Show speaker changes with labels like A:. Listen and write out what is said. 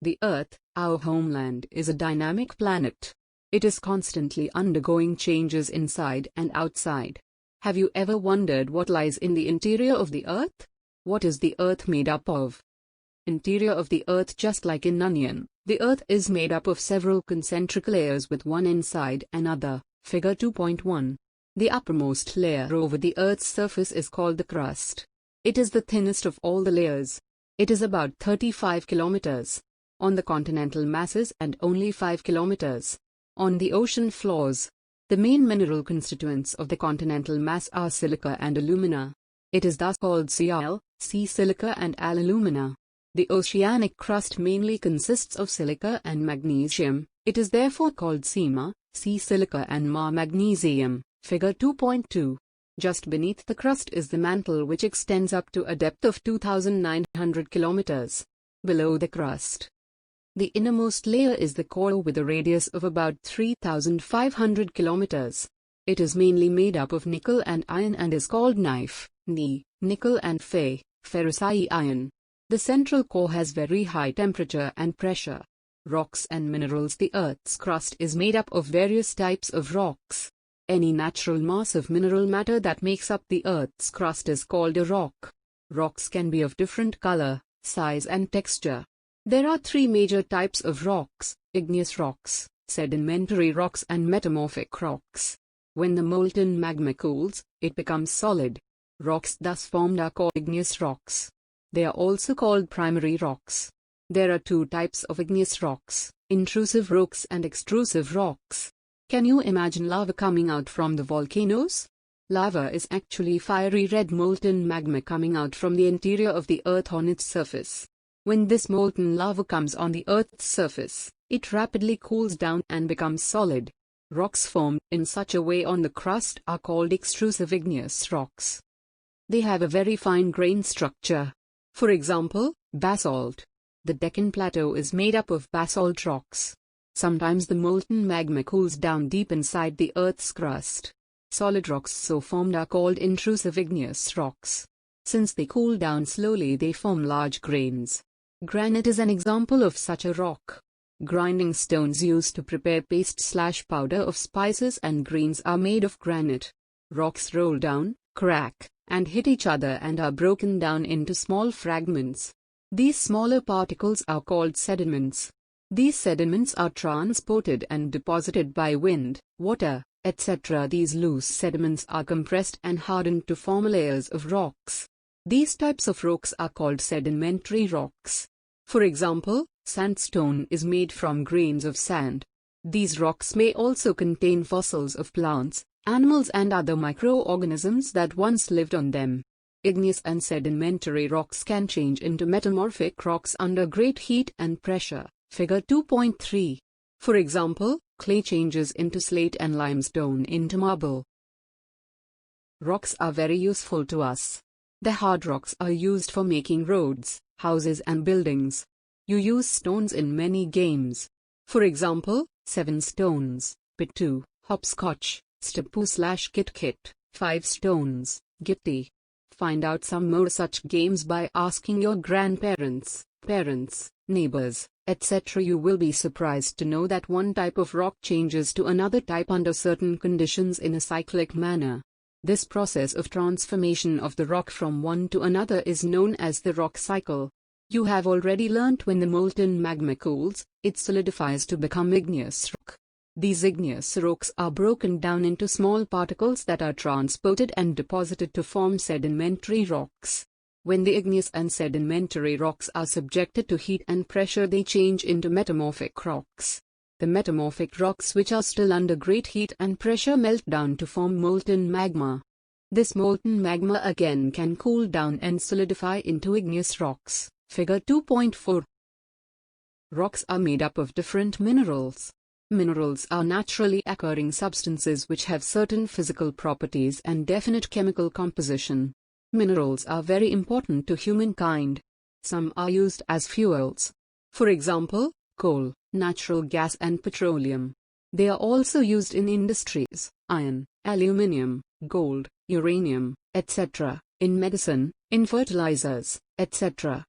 A: The Earth, our homeland, is a dynamic planet. It is constantly undergoing changes inside and outside. Have you ever wondered what lies in the interior of the Earth? What is the Earth made up of? Interior of the Earth. Just like an onion, the Earth is made up of several concentric layers with one inside another. Figure 2.1. The uppermost layer over the Earth's surface is called the crust. It is the thinnest of all the layers. It is about 35 kilometers on the continental masses and only 5 kilometers on the ocean floors. The main mineral constituents of the continental mass are silica and alumina. It is thus called Cl, sea silica and alumina. The oceanic crust mainly consists of silica and magnesium. It is therefore called Cma, sea silica and magnesium. Figure 2.2. Just beneath the crust is the mantle, which extends up to a depth of 2,900 kilometers below the crust. The innermost layer is the core with a radius of about 3,500 kilometers. It is mainly made up of nickel and iron and is called Ni, nickel and ferrous iron. The central core has very high temperature and pressure. Rocks and minerals. The Earth's crust is made up of various types of rocks. Any natural mass of mineral matter that makes up the Earth's crust is called a rock. Rocks can be of different color, size and texture. There are three major types of rocks: igneous rocks, sedimentary rocks and metamorphic rocks. When the molten magma cools, it becomes solid. Rocks thus formed are called igneous rocks. They are also called primary rocks. There are two types of igneous rocks: intrusive rocks and extrusive rocks. Can you imagine lava coming out from the volcanoes? Lava is actually fiery red molten magma coming out from the interior of the Earth on its surface. When this molten lava comes on the Earth's surface, it rapidly cools down and becomes solid. Rocks formed in such a way on the crust are called extrusive igneous rocks. They have a very fine grain structure. For example, basalt. The Deccan Plateau is made up of basalt rocks. Sometimes the molten magma cools down deep inside the Earth's crust. Solid rocks so formed are called intrusive igneous rocks. Since they cool down slowly, they form large grains. Granite is an example of such a rock. Grinding stones used to prepare paste/powder of spices and grains are made of granite. Rocks roll down, crack, and hit each other and are broken down into small fragments. These smaller particles are called sediments. These sediments are transported and deposited by wind, water, etc. These loose sediments are compressed and hardened to form layers of rocks. These types of rocks are called sedimentary rocks. For example, sandstone is made from grains of sand. These rocks may also contain fossils of plants, animals and other microorganisms that once lived on them. Igneous and sedimentary rocks can change into metamorphic rocks under great heat and pressure. Figure 2.3. For example, clay changes into slate and limestone into marble. Rocks are very useful to us. The hard rocks are used for making roads, houses and buildings. You use stones in many games. For example, 7 stones, Pit 2, hopscotch, Stepoo/Kit-Kit, 5 stones, Gitti. Find out some more such games by asking your grandparents, parents, neighbors, etc. You will be surprised to know that one type of rock changes to another type under certain conditions in a cyclic manner. This process of transformation of the rock from one to another is known as the rock cycle. You have already learnt when the molten magma cools, it solidifies to become igneous rock. These igneous rocks are broken down into small particles that are transported and deposited to form sedimentary rocks. When the igneous and sedimentary rocks are subjected to heat and pressure, they change into metamorphic rocks. The metamorphic rocks, which are still under great heat and pressure, melt down to form molten magma. This molten magma again can cool down and solidify into igneous rocks. Figure 2.4. Rocks are made up of different minerals. Minerals are naturally occurring substances which have certain physical properties and definite chemical composition. Minerals are very important to humankind. Some are used as fuels. For example, coal, natural gas and petroleum. They are also used in industries, iron, aluminium, gold, uranium, etc., in medicine, in fertilizers, etc.